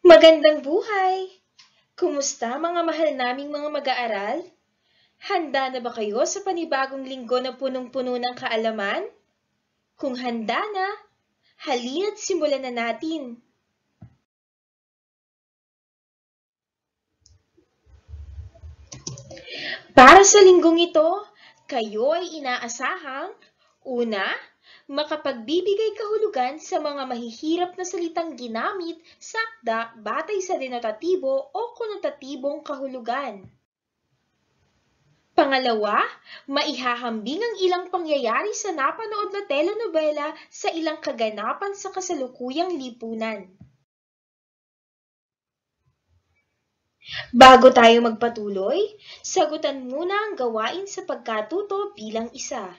Magandang buhay! Kumusta mga mahal naming mga mag-aaral? Handa na ba kayo sa panibagong linggo na punong-puno ng kaalaman? Kung handa na, halina't simulan na natin. Para sa linggong ito, kayo ay inaasahang una, makapagbibigay kahulugan sa mga mahihirap na salitang ginamit sa akda batay sa denotatibo o konotatibong kahulugan. Pangalawa, maihahambing ang ilang pangyayari sa napanood na telenovela sa ilang kaganapan sa kasalukuyang lipunan. Bago tayo magpatuloy, sagutan muna ang gawain sa pagkatuto bilang isa.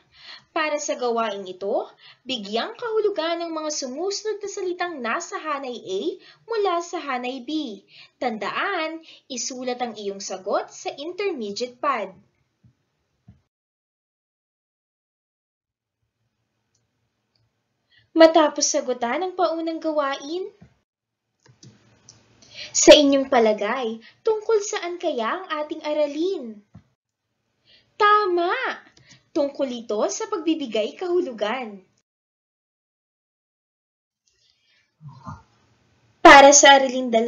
Para sa gawain ito, bigyang kahulugan ng mga sumusunod na salitang nasa hanay A mula sa hanay B. Tandaan, isulat ang iyong sagot sa intermediate pad. Matapos sagutan ang paunang gawain, sa inyong palagay, tungkol saan kaya ang ating aralin? Tama! Tungkol ito sa pagbibigay kahulugan. Para sa aralin 2,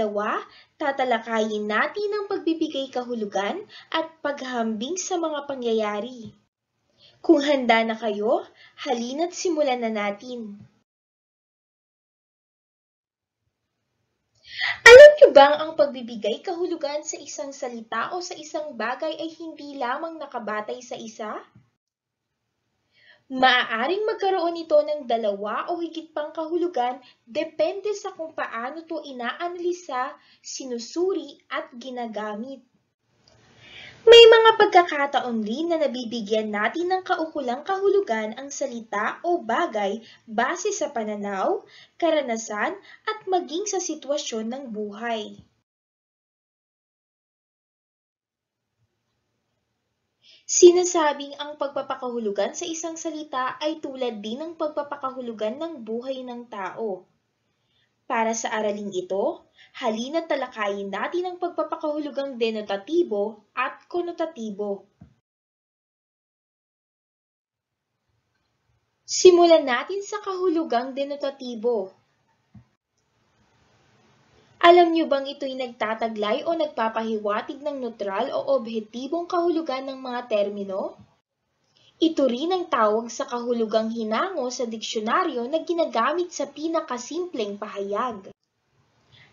tatalakayin natin ang pagbibigay kahulugan at paghahambing sa mga pangyayari. Kung handa na kayo, halina't simulan na natin. Alam niyo bang ang pagbibigay kahulugan sa isang salita o sa isang bagay ay hindi lamang nakabatay sa isa? Maaaring magkaroon ito ng dalawa o higit pang kahulugan depende sa kung paano ito inaanalisa, sinusuri at ginagamit. May mga pagkakataon rin na nabibigyan natin ng kaukulang kahulugan ang salita o bagay base sa pananaw, karanasan at maging sa sitwasyon ng buhay. Sinasabing ang pagpapakahulugan sa isang salita ay tulad din ng pagpapakahulugan ng buhay ng tao. Para sa araling ito, halina't talakayin natin ang pagpapakahulugang denotatibo at konotatibo. Simulan natin sa kahulugang denotatibo. Alam niyo bang ito'y nagtataglay o nagpapahiwatig ng neutral o objektibong kahulugan ng mga termino? Ito rin ang tawag sa kahulugang hinango sa diksyonaryo na ginagamit sa pinakasimpleng pahayag.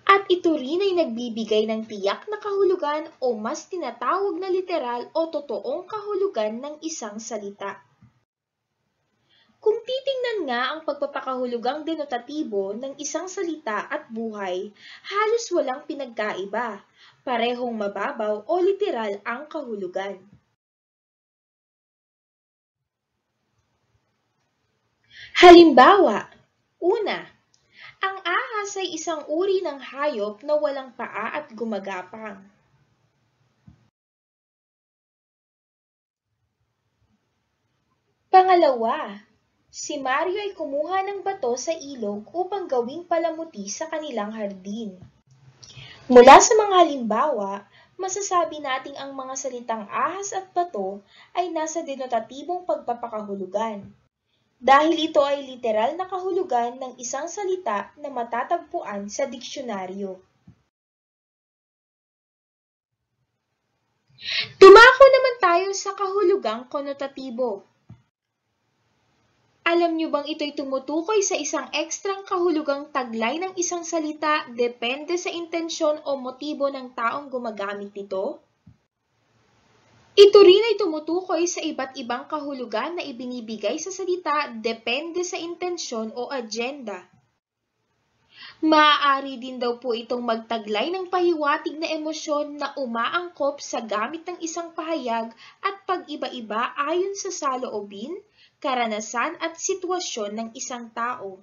At ito rin ay nagbibigay ng tiyak na kahulugan o mas tinatawag na literal o totoong kahulugan ng isang salita. Kung titingnan nga ang pagpapakahulugang denotatibo ng isang salita at buhay, halos walang pinagkaiba, parehong mababaw o literal ang kahulugan. Halimbawa, una, ang ahas ay isang uri ng hayop na walang paa at gumagapang. Pangalawa, si Mario ay kumuha ng bato sa ilog upang gawing palamuti sa kanilang hardin. Mula sa mga halimbawa, masasabi nating ang mga salitang ahas at bato ay nasa denotatibong pagpapakahulugan. Dahil ito ay literal na kahulugan ng isang salita na matatagpuan sa diksyonaryo. Dumako naman tayo sa kahulugang konotatibo. Alam niyo bang ito'y tumutukoy sa isang ekstrang kahulugang taglay ng isang salita depende sa intensyon o motibo ng taong gumagamit nito? Ito rin ay tumutukoy sa iba't ibang kahulugan na ibinibigay sa salita depende sa intensyon o agenda. Maaari din daw po itong magtaglay ng pahiwatig na emosyon na umaangkop sa gamit ng isang pahayag at pag-iba-iba ayon sa saloobin, karanasan at sitwasyon ng isang tao.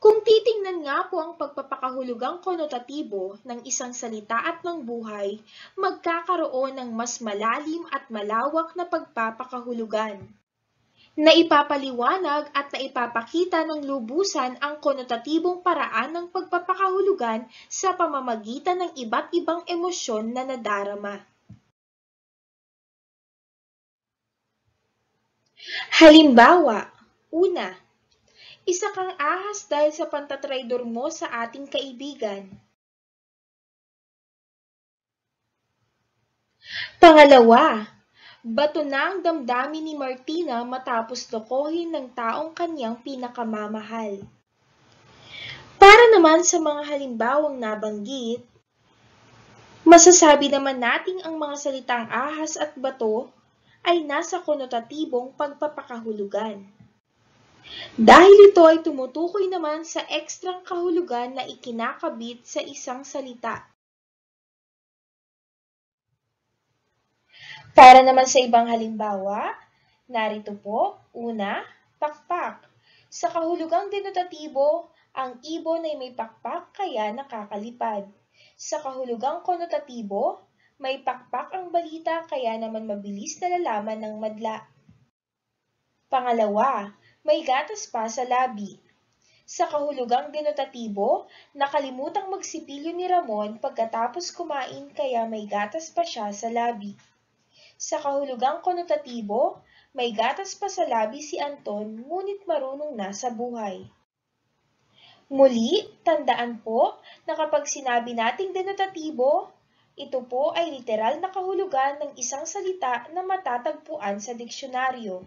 Kung titingnan nga po ang pagpapakahulugang konotatibo ng isang salita at ng buhay, magkakaroon ng mas malalim at malawak na pagpapakahulugan. Naipapaliwanag at naipapakita ng lubusan ang konotatibong paraan ng pagpapakahulugan sa pamamagitan ng iba't ibang emosyon na nadarama. Halimbawa, una, isa kang ahas dahil sa pantatraydor mo sa ating kaibigan. Pangalawa, bato na ang damdamin ni Martina matapos lokohin ng taong kanyang pinakamamahal. Para naman sa mga halimbawang nabanggit, masasabi naman nating ang mga salitang ahas at bato ay nasa konotatibong pagpapakahulugan. Dahil ito ay tumutukoy naman sa ekstrang kahulugan na ikinakabit sa isang salita. Para naman sa ibang halimbawa, narito po, una, pakpak. Sa kahulugang denotatibo, ang ibon ay may pakpak kaya nakakalipad. Sa kahulugang konotatibo, may pakpak ang balita kaya naman mabilis nalalaman ng madla. Pangalawa, may gatas pa sa labi. Sa kahulugang denotatibo, nakalimutang magsipilyo ni Ramon pagkatapos kumain kaya may gatas pa siya sa labi. Sa kahulugang konotatibo, may gatas pa sa labi si Anton ngunit marunong na sa buhay. Muli, tandaan po na kapag sinabi nating denotatibo, ito po ay literal na kahulugan ng isang salita na matatagpuan sa diksyonaryo.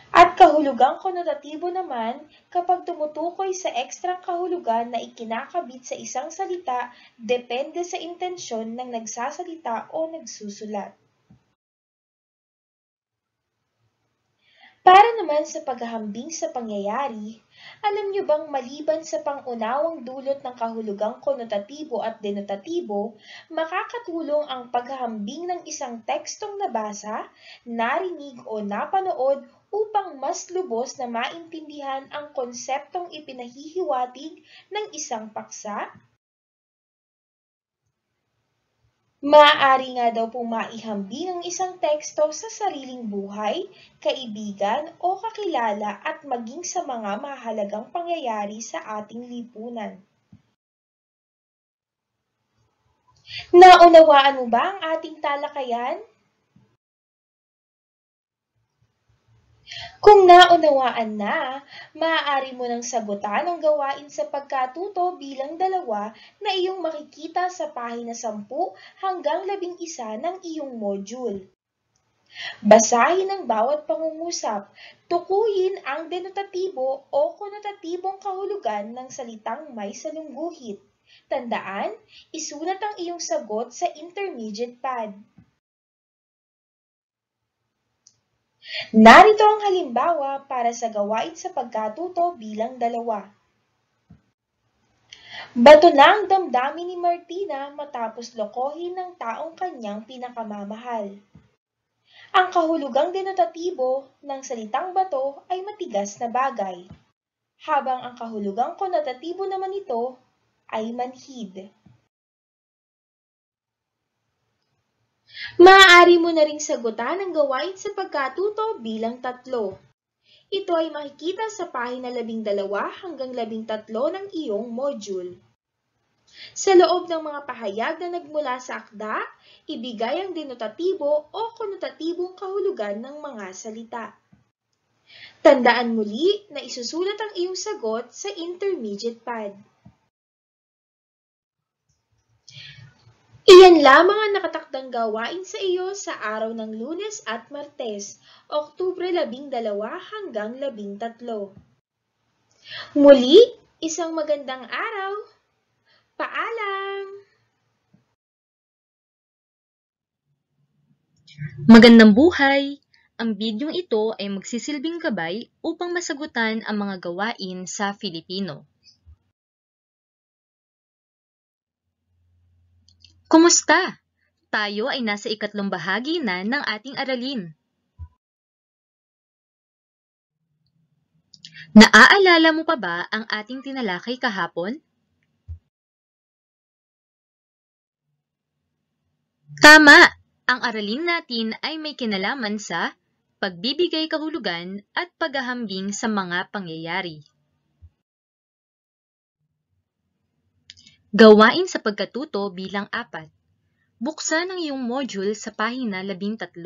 At kahulugang konotatibo naman kapag tumutukoy sa ekstrang kahulugan na ikinakabit sa isang salita depende sa intensyon ng nagsasalita o nagsusulat. Para naman sa paghahambing sa pangyayari, alam niyo bang maliban sa pangunawang dulot ng kahulugang konotatibo at denotatibo, makakatulong ang paghahambing ng isang tekstong nabasa, narinig o napanood upang mas lubos na maintindihan ang konseptong ipinahihiwatig ng isang paksa? Maaari nga daw pong maihambing ang isang teksto sa sariling buhay, kaibigan o kakilala at maging sa mga mahalagang pangyayari sa ating lipunan. Naunawaan mo ba ang ating talakayan? Kung naunawaan na, maaari mo nang sagutan ang gawain sa pagkatuto bilang 2 na iyong makikita sa pahina 10 hanggang 11 ng iyong module. Basahin ang bawat pangungusap, tukuyin ang denotatibo o konotatibong kahulugan ng salitang may salungguhit. Tandaan, isulat ang iyong sagot sa intermediate pad. Narito ang halimbawa para sa gawain sa pagkatuto bilang 2. Bato na ang damdamin ni Martina matapos lokohin ng taong kanyang pinakamamahal. Ang kahulugang denotatibo ng salitang bato ay matigas na bagay, habang ang kahulugang konotatibo naman ito ay manhid. Maaari mo na ring sagutan ang gawain sa pagkatuto bilang 3. Ito ay makikita sa pahina 12 hanggang 13 ng iyong module. Sa loob ng mga pahayag na nagmula sa akda, ibigay ang denotatibo o konotatibong kahulugan ng mga salita. Tandaan muli na isusulat ang iyong sagot sa intermediate pad. Iyan lamang ang nakatakdang gawain sa iyo sa araw ng Lunes at Martes, Oktubre 12 hanggang 13. Muli, isang magandang araw! Paalam! Magandang buhay! Ang bidyong ito ay magsisilbing gabay upang masagutan ang mga gawain sa Filipino. Kumusta? Tayo ay nasa 3 bahagi na ng ating aralin. Naaalala mo pa ba ang ating tinalakay kahapon? Tama! Ang aralin natin ay may kinalaman sa pagbibigay kahulugan at paghahambing sa mga pangyayari. Gawain sa pagkatuto bilang 4. Buksan ang iyong module sa pahina 13.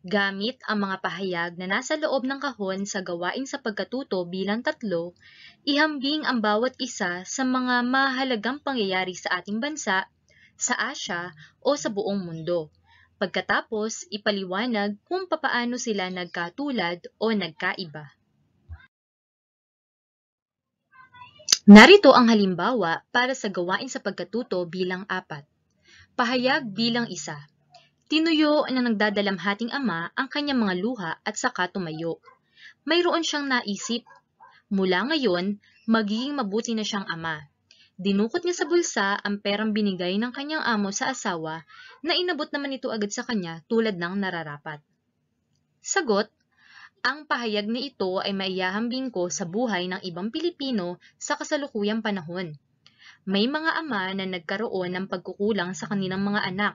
Gamit ang mga pahayag na nasa loob ng kahon sa gawain sa pagkatuto bilang 3, ihambing ang bawat isa sa mga mahalagang pangyayari sa ating bansa, sa Asya o sa buong mundo. Pagkatapos, ipaliwanag kung papaano sila nagkatulad o nagkaiba. Narito ang halimbawa para sa gawain sa pagkatuto bilang 4. Pahayag bilang 1. Tinuyo ng nagdadalamhating ama ang kanyang mga luha at saka tumayo. Mayroon siyang naisip. Mula ngayon, magiging mabuti na siyang ama. Dinukot niya sa bulsa ang perang binigay ng kanyang amo sa asawa na inabot naman ito agad sa kanya tulad ng nararapat. Sagot, ang pahayag na ito ay maihahambing ko sa buhay ng ibang Pilipino sa kasalukuyang panahon. May mga ama na nagkaroon ng pagkukulang sa kanilang mga anak.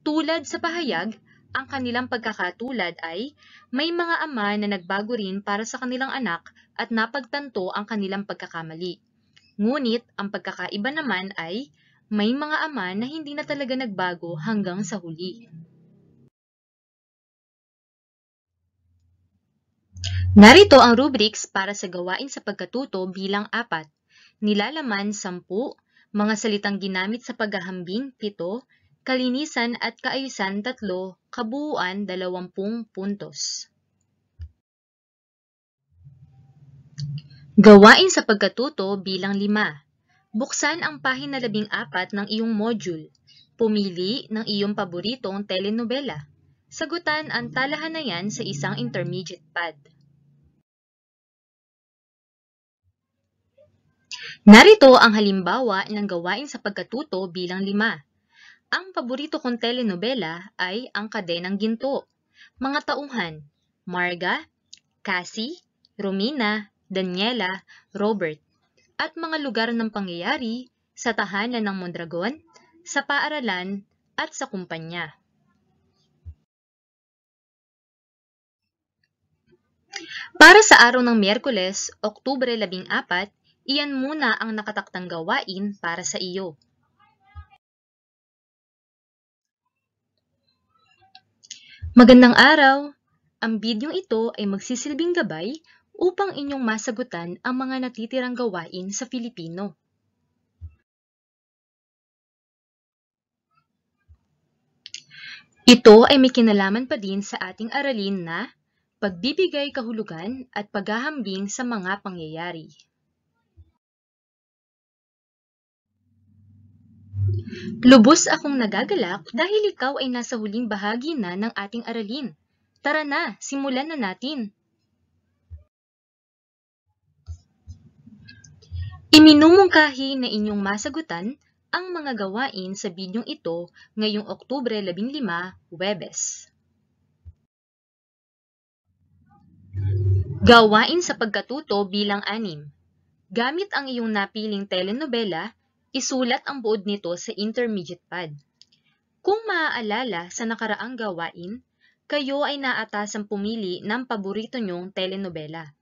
Tulad sa pahayag, ang kanilang pagkakatulad ay may mga ama na nagbago rin para sa kanilang anak at napagtanto ang kanilang pagkakamali. Ngunit ang pagkakaiba naman ay may mga ama na hindi na talaga nagbago hanggang sa huli. Narito ang rubrics para sa gawain sa pagkatuto bilang 4. Nilalaman 10, mga salitang ginamit sa paghahambing 7, kalinisan at kaayusan 3, kabuuan 20 puntos. Gawain sa pagkatuto bilang 5. Buksan ang pahina 14 ng iyong module. Pumili ng iyong paboritong telenovela. Sagutan ang talahanayan sa isang intermediate pad. Narito ang halimbawa ng gawain sa pagkatuto bilang 5. Ang paborito kong telenovela ay Ang Kadenang Ginto. Mga tauhan, Marga, Cassie, Romina, Daniela, Robert, at mga lugar ng pangyayari sa tahanan ng Mondragon, sa paaralan, at sa kumpanya. Para sa araw ng Miyerkules, Oktubre 14, iyan muna ang nakataktang gawain para sa iyo. Magandang araw! Ang bidyong ito ay magsisilbing gabay upang inyong masagutan ang mga natitirang gawain sa Filipino. Ito ay may kinalaman pa din sa ating aralin na pagbibigay kahulugan at paghahambing sa mga pangyayari. Lubos akong nagagalak dahil ikaw ay nasa huling bahagi na ng ating aralin. Tara na, simulan na natin! Iminumungkahi na inyong masagutan ang mga gawain sa bidyong ito ngayong Oktubre 15, Huwebes. Gawain sa pagkatuto bilang 6. Gamit ang iyong napiling telenovela, isulat ang buod nito sa intermediate pad. Kung maaalala sa nakaraang gawain, kayo ay naatasang pumili ng paborito nyong telenovela.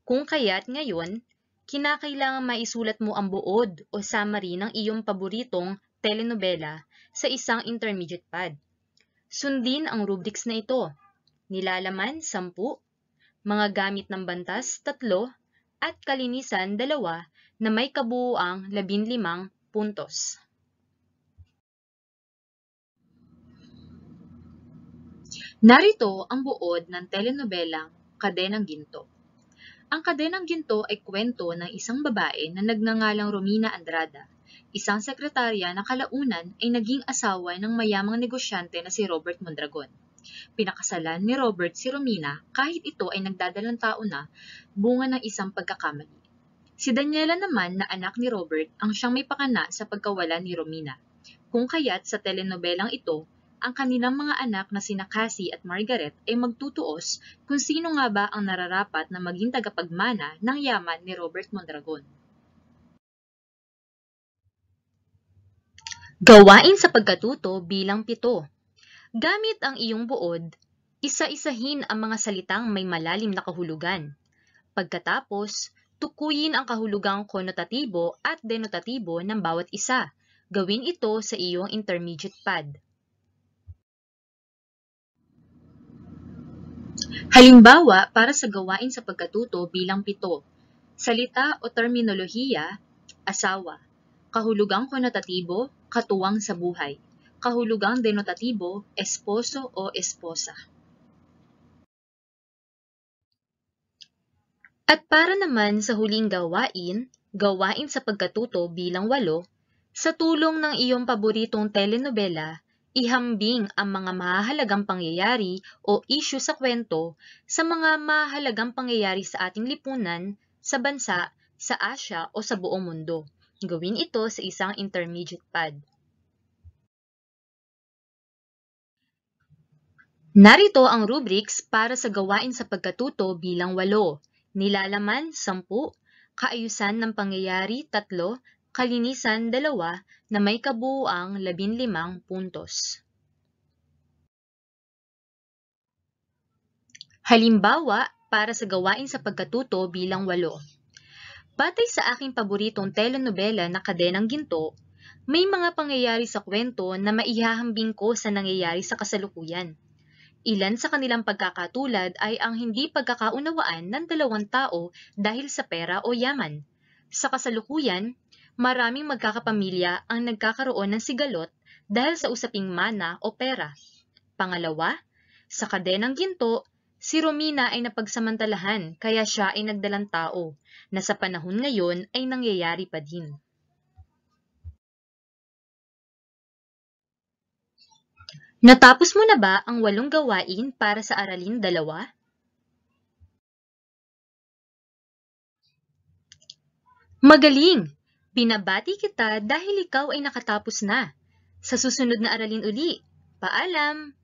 Kung kaya't ngayon, kinakailangan maisulat mo ang buod o summary ng iyong paboritong telenovela sa isang intermediate pad. Sundin ang rubrics na ito. Nilalaman 10, mga gamit ng bantas 3, at kalinisan 2 na may kabuuang 15 puntos. Narito ang buod ng telenobelang Kadenang Ginto. Ang Kadenang Ginto ay kwento ng isang babae na nagngangalang Romina Andrada, isang sekretarya na kalaunan ay naging asawa ng mayamang negosyante na si Robert Mondragon. Pinakasalan ni Robert si Romina kahit ito ay nagdadalang tao na, bunga ng isang pagkakamali. Si Daniela naman na anak ni Robert ang siyang may pakana sa pagkawala ni Romina. Kung kaya't sa telenobelang ito, ang kanilang mga anak na sina Cassie at Margaret ay magtutuos kung sino nga ba ang nararapat na maging tagapagmana ng yaman ni Robert Mondragon. Gawain sa pagkatuto bilang 7. Gamit ang iyong buod, Isa-isahin ang mga salitang may malalim na kahulugan. Pagkatapos, tukuyin ang kahulugang konotatibo at denotatibo ng bawat isa. Gawin ito sa iyong intermediate pad. Halimbawa, para sa gawain sa pagkatuto bilang 7. Salita o terminolohiya, asawa. Kahulugang konotatibo, katuwang sa buhay. Kahulugang denotatibo, esposo o esposa. At para naman sa huling gawain, gawain sa pagkatuto bilang 8, sa tulong ng iyong paboritong telenovela, ihambing ang mga mahahalagang pangyayari o issue sa kwento sa mga mahahalagang pangyayari sa ating lipunan, sa bansa, sa Asya o sa buong mundo. Gawin ito sa isang intermediate pad. Narito ang rubrics para sa gawain sa pagkatuto bilang 8. Nilalaman 10, kaayusan ng pangyayari 3, kalinisan 2 na may kabuuang 15 puntos. Halimbawa, para sa gawain sa pagkatuto bilang 8. Batay sa aking paboritong telenovela na Kadenang Ginto, may mga pangyayari sa kwento na maihahambing ko sa nangyayari sa kasalukuyan. Ilan sa kanilang pagkakatulad ay ang hindi pagkakaunawaan ng dalawang tao dahil sa pera o yaman. Sa kasalukuyan, maraming magkakapamilya ang nagkakaroon ng sigalot dahil sa usaping mana o pera. Pangalawa, sa Kadenang Ginto, si Romina ay napagsamantalahan kaya siya ay nagdalang tao, na sa panahon ngayon ay nangyayari pa din. Natapos mo na ba ang 8 gawain para sa Aralin 2? Magaling! Binabati kita dahil ikaw ay nakatapos na. Sa susunod na aralin uli. Paalam!